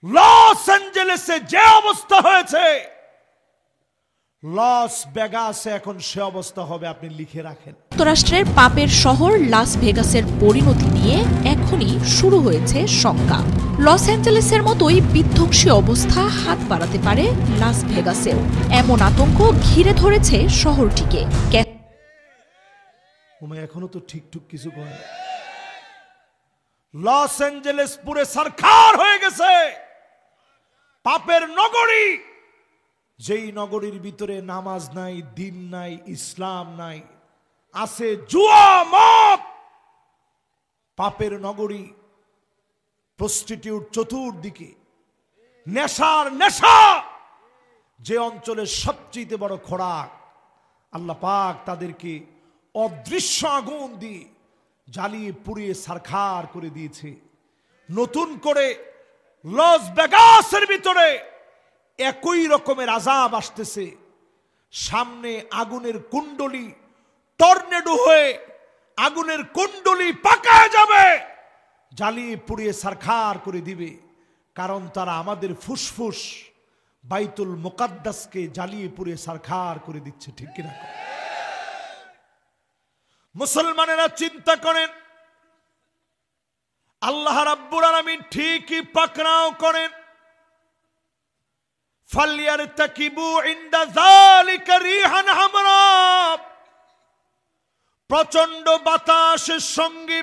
Loss অ্যাঞ্জেলেসে যে অবস্থা হয়েছে, লস ভেগাসে এখন সে অবস্থা হবে, আপনি লিখে রাখেন। যুক্তরাষ্ট্রের পাপের শহর লাস ভেগাসের পরিণতি নিয়ে এখনই শুরু হয়েছে শঙ্কা। লস অ্যাঞ্জেলেসের মতোই বিধ্বংসী অবস্থা হাত বাড়াতে পারে লাস ভেগাসেও, এমন আতঙ্ক ঘিরে ধরেছে শহরটিকে। এখনো তো ঠিকঠাক কিছু করে। লস অ্যাঞ্জেলেস পুরে সরকার হয়ে গেছে, পাপের নগরী। যেই নগরীর ভিতরে নামাজ নাই, দিন নাই, ইসলাম নাই, আছে জুয়া, মদ। পাপের নগরী, প্রস্টিটিউট চতুর্দিকে, নেশার নেশা। যে অঞ্চলের সবচেয়ে বড় খোরাক, আল্লাহ পাক তাদেরকে অদৃশ্য আগুন দিয়ে জ্বালিয়ে পুড়িয়ে সারখার করে দিয়েছে। নতুন করে লস ভেগাসের ভিতরে একই রকমের আযাব আসতেছে। সামনে আগুনের কুণ্ডলী টর্নেডো হয়ে আগুনের কুণ্ডলী পাকায় যাবে, জ্বালিয়ে পুড়িয়ে সারখার করে দিবে। কারণ তারা আমাদের ফুসফুস বাইতুল মুকাদ্দাসকে জ্বালিয়ে পুড়িয়ে সারখার করে দিচ্ছে। ঠিক কিনা? মুসলমানেরা চিন্তা করেন, আল্লাহ রাব্বুল আলামিন ঠিকই পাকড়াও করেন। ফালইয়ারতাকিবু ইনদা যালিকা রিহান হামরা। প্রচন্ড বাতাসের সঙ্গে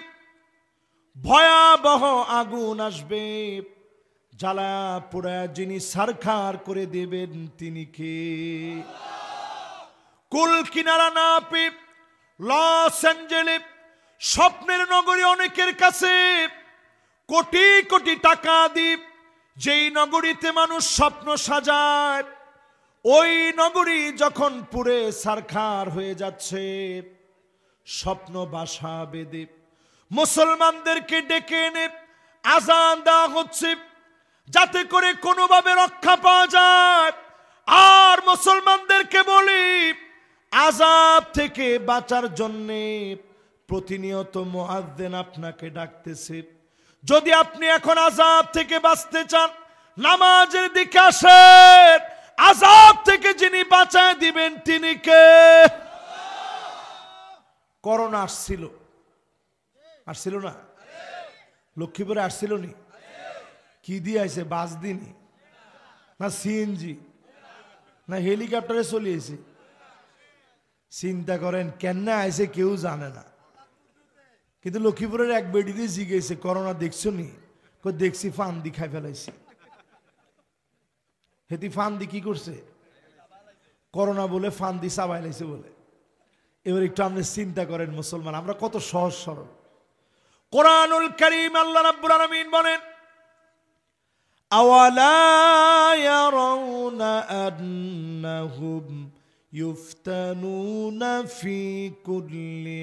ভয়াবহ আগুন আসবে, জ্বালা পোড়া যিনি সারখার করে দেবেন তিনি কে? কুল কিনারা না পেয়ে লস অ্যাঞ্জেলেস স্বপ্নের নগরী, অনেকের কাছে কোটি কোটি টাকা দিয়ে যেই নগরীতে মানুষ স্বপ্ন সাজায়, ওই নগরী যখন পুরে সারখার হয়ে যাচ্ছে, স্বপ্ন বাসা বেঁধে মুসলমানদেরকে ডেকে এনে আযান দেওয়া হচ্ছে যাতে করে কোনোভাবে রক্ষা পাওয়া যায়। আর মুসলমানদেরকে বলি, আযাব থেকে বাঁচার জন্যে প্রতিনিয়ত মুয়াজ্জিন আপনাকে ডাকতেছে। যদি আপনি এখন আযাব থেকে বাঁচতে চান, নামাজের দিকে আসেন। আযাব থেকে যিনি বাঁচায় দিবেন তিনি কে? করোনা আসছিল না? লক্ষ্মীপুরে আসছিল নি? কি দিয়ে আইছে? বাস দিনি না সিএনজি না হেলিকপ্টারে চলে এসে? চিন্তা করেন কেন আইছে কেউ জানে না। কিন্তু লক্ষ্মীপুরের এক বেডিতে জিজ্ঞেসে, করোনা দেখছো নি? দেখছি, ফান্দি খাই ফেলাইছি। হেতি ফান্দি কি করছে? করোনা বলে ফান্দি চাবাই লাইছে বলে। এবার একটু আপনি চিন্তা করেন মুসলমান, আমরা কত সহজ সরল। কোরআনুল কারীম আল্লাহ রাব্বুল আলামিন বলেন, আওয়ালা ইয়ারাউনা আন্নাহুম ইফতানুনা ফি কুল্লি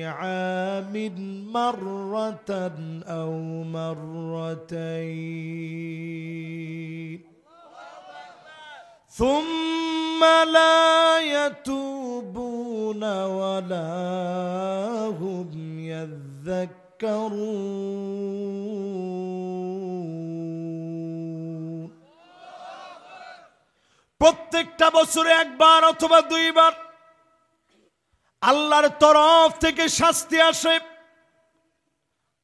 আমিন মাররাতান আও মাররাতাইন সুম্মা লা ইয়াতুবুনা ওয়ালা হুম ইয়াযাক্কারুন। প্রত্যেকটা বছরে একবার অথবা দুইবার আল্লাহর তরফ থেকে শাস্তি আসে,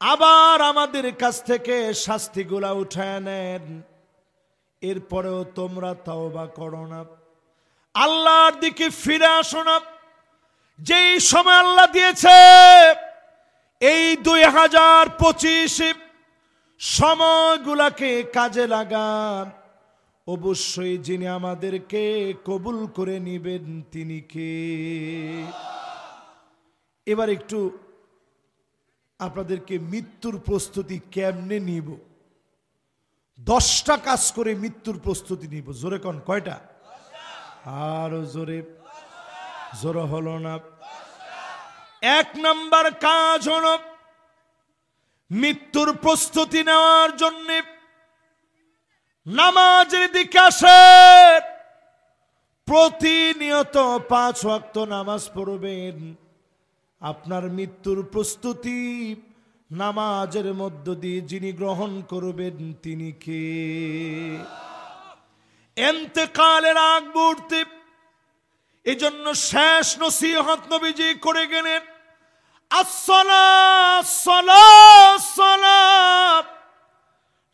আবার আমাদের কাছ থেকে শাস্তিগুলা উঠায় নেন। এরপরেও তোমরা তওবা করো না, আল্লাহর দিকে ফিরে আসো না। যেই সময় আল্লাহ দিয়েছে, এই 2025 সময়গুলাকে কাজে লাগান। অবশ্যই যিনি আমাদেরকে কবুল করে নিবেন তিনি কে? এবার একটু আপনাদেরকে মৃত্যুর প্রস্তুতি কেমনে নিব, 10টা কাজ করে মৃত্যুর প্রস্তুতি নিব। জোরে কোন কয়টা? আরো জোরে। জোরে হলো না। 1 নাম্বার কাজ হলো মৃত্যুর প্রস্তুতি নেওয়ার জন্য নামাজের দিকে আসেন। প্রতিনিয়ত 5 ওয়াক্ত নামাজ পড়বেন। আপনার মৃত্যুর প্রস্তুতি নামাজের মধ্য দিয়ে যিনি গ্রহণ করবেন তিনি কে? ইন্তেকালের আগ মুহূর্তে এজন্য শেষ নসিহত নবীজি করে গেলেন, আসসালাত সালাত সালাত,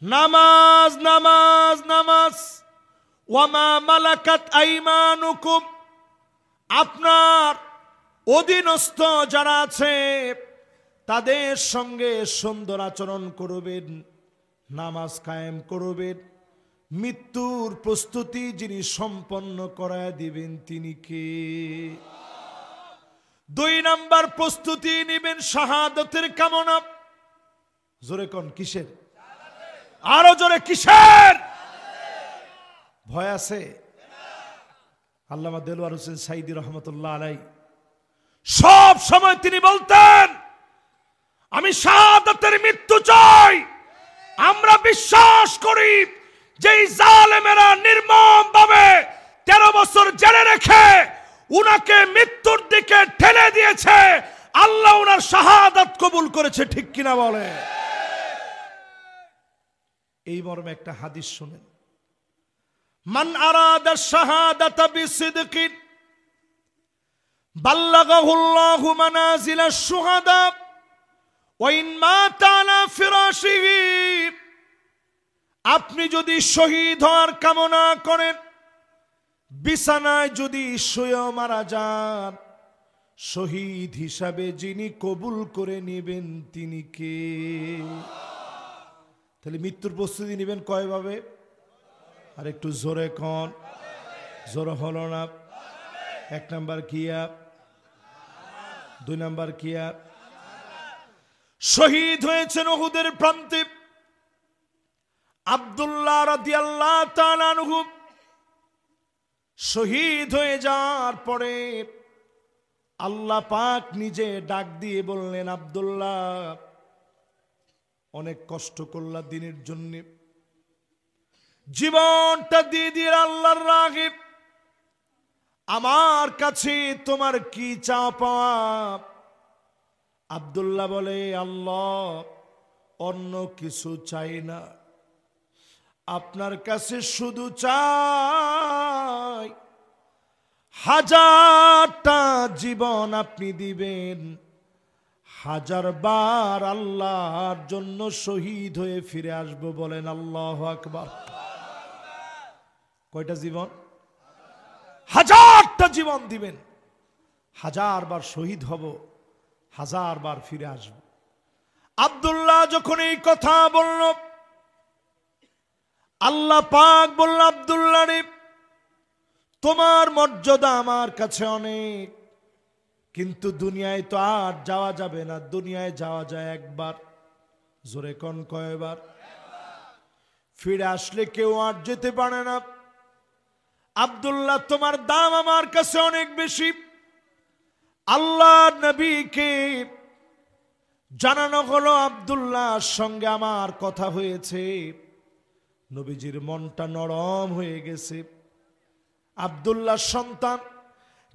নামাজ নামাজ নামাজ, ওয়ামা মালাকাত আইমানুকুম, আপনার অধীনস্থ যারা আছে তাদের সঙ্গে সুন্দর আচরণ করবেন, নামাজ কায়েম করবেন। মৃত্যুর প্রস্তুতি যিনি সম্পন্ন করায় দিবেন তিনি কে? 2 নাম্বার প্রস্তুতি নেবেন শাহাদাতের কামনা। জোরে কোন কিসের? আরো জোরে কিসের? ভয় আছে? আল্লামা দেলোয়ার হোসেন সাইদি রহমতুল্লাহ আলাই সব সময় তিনি বলতেন, আমি শাহাদাতের মৃত্যু চাই। আমরা বিশ্বাস করি যে জালেমেরা নির্মম ভাবে 13 বছর জেলে রেখে উনাকে মৃত্যুর দিকে ঠেলে দিয়েছে, আল্লাহ উনার শাহাদাত কবুল করেছে, ঠিক কিনা বলে? এই মর্মে একটা হাদিস শুনেন, মান আরাদা শাহাদাতা বিসিদকিন বাল্লাগাহুল্লাহু মানাজিলাশ শুহাদা ওয়া ইন মাতা আলা ফিরাশিহি। আপনি যদি শহীদ হওয়ার কামনা করেন, বিছানায় যদি শুয়ে মারা যান, শহীদ হিসাবে যিনি কবুল করে নেবেন তিনি কে? তাহলে মৃত্যুর প্রস্তুতি নেবেন কয়ভাবে? আর একটু জোরে কোন, জোরে হলো না। 1 নাম্বার কিয়া, 2 নাম্বার কিয়া? শহীদ হয়েছেন উহুদের প্রান্তে আব্দুল্লাহ রাদিয়াল্লাহু তাআলা আনহু। শহীদ হয়ে যাওয়ার পরে আল্লাহ পাক নিজে ডাক দিয়ে বললেন, আব্দুল্লাহ অনেক কষ্ট করলা দিনের জন্য, জীবনটা দিয়ে দিয়ে আল্লাহর রাগে, আমার কাছে তোমার কি চাওয়া পাওয়া? আব্দুল্লাহ বলে, আল্লাহ অন্য কিছু চাই না, আপনার কাছে শুধু চাই 1000টা জীবন আপনি দিবেন, 1000 বার আল্লাহর জন্য শহীদ হয়ে ফিরে আসবো। বলেন আল্লাহু আকবার। কয়টা জীবন? 1000টা জীবন দিবেন, 1000 বার শহীদ হব, 1000 বার ফিরে আসব। আব্দুল্লাহ যখন এই কথা বলল, আল্লাহ পাক বলল, আব্দুল্লাহ রে, তোমার মর্যাদা আমার কাছে অনেক, কিন্তু দুনিয়ায় তো আর যাওয়া যাবে না। দুনিয়ায় যাওয়া যায় একবার। জোরে কোন কয়বার? ফিরে আসলে কেউ আর যেতে পারে না। আব্দুল্লাহ তোমার দাম আমার কাছে অনেক বেশি। আল্লাহ নবীকে জানানো হলো আব্দুল্লাহর সঙ্গে আমার কথা হয়েছে। নবীজির মনটা নরম হয়ে গেছে। আব্দুল্লাহ সন্তান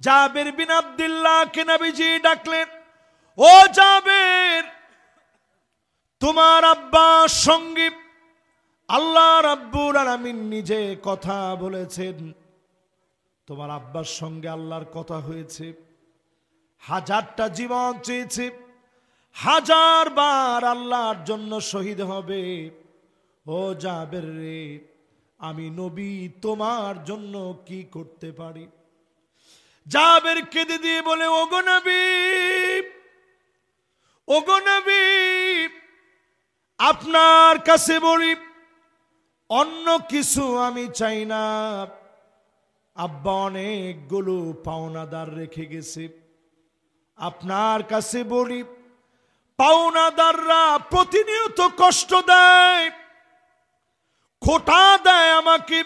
জাবের বিন আব্দুল্লাহকে নবীজি ডাকলেন, ও জাবের, তোমার আব্বার সঙ্গে আল্লাহ রাব্বুল আলামিন নিজে কথা বলেছেন। তোমার আব্বার সঙ্গে আল্লাহর কথা হয়েছে, 1000টা জীবন চেয়েছে, 1000 বার আল্লাহর জন্য শহীদ হবে। ও জাবের রে, আমি নবী তোমার জন্য কি করতে পারি? জাবের কেঁদে দিয়ে বলে, ওগো নবী, ওগো নবী, আপনার কাছে বলি, অন্য কিছু আমি চাই না। আব্বা অনেকগুলো পাওনাদার রেখে গেছে, আপনার কাছে বলি, পাওনাদাররা প্রতিনিয়ত কষ্ট দেয়, খোটা দেয় আমাকে।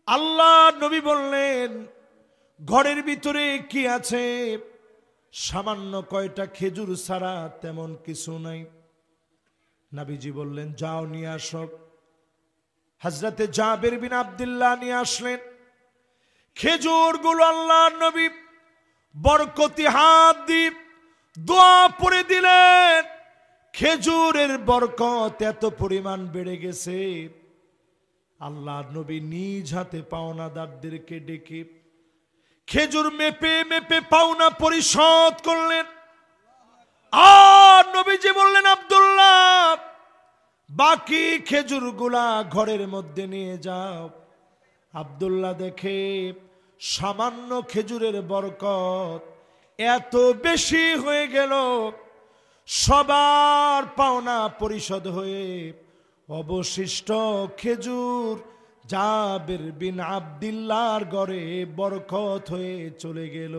আল্লাহ নবী বললেন, ঘরের ভিতরে কি আছে? সামান্য কয়টা খেজুর ছাড়া তেমন কিছু নাই। নবীজি বললেন, যাও নিয়ে আসো। হযরতে জাবের বিন আব্দুল্লাহ নিয়ে আসলেন খেজুরগুলো। আল্লাহর নবী বরকতি হাত দিয়ে দোয়া পড়ে দিলেন। খেজুরের বরকত এত পরিমাণ বেড়ে গেছে, আল্লাহ নবী নিজ হাতে পাওনাদারদেরকে ডেকে খেজুর মেপে মেপে পাওনা পরিশোধ করলেন। আর নবীজি বললেন, আব্দুল্লাহ, বাকি খেজুরগুলা ঘরের মধ্যে নিয়ে যাও। আব্দুল্লাহ দেখে সামান্য খেজুরের বরকত এত বেশি হয়ে গেল, সবার পাওনা পরিশোধ হয়ে অবশিষ্ট খেজুর জাবের বিন আব্দুল্লাহর ঘরে বরকত হয়ে চলে গেল।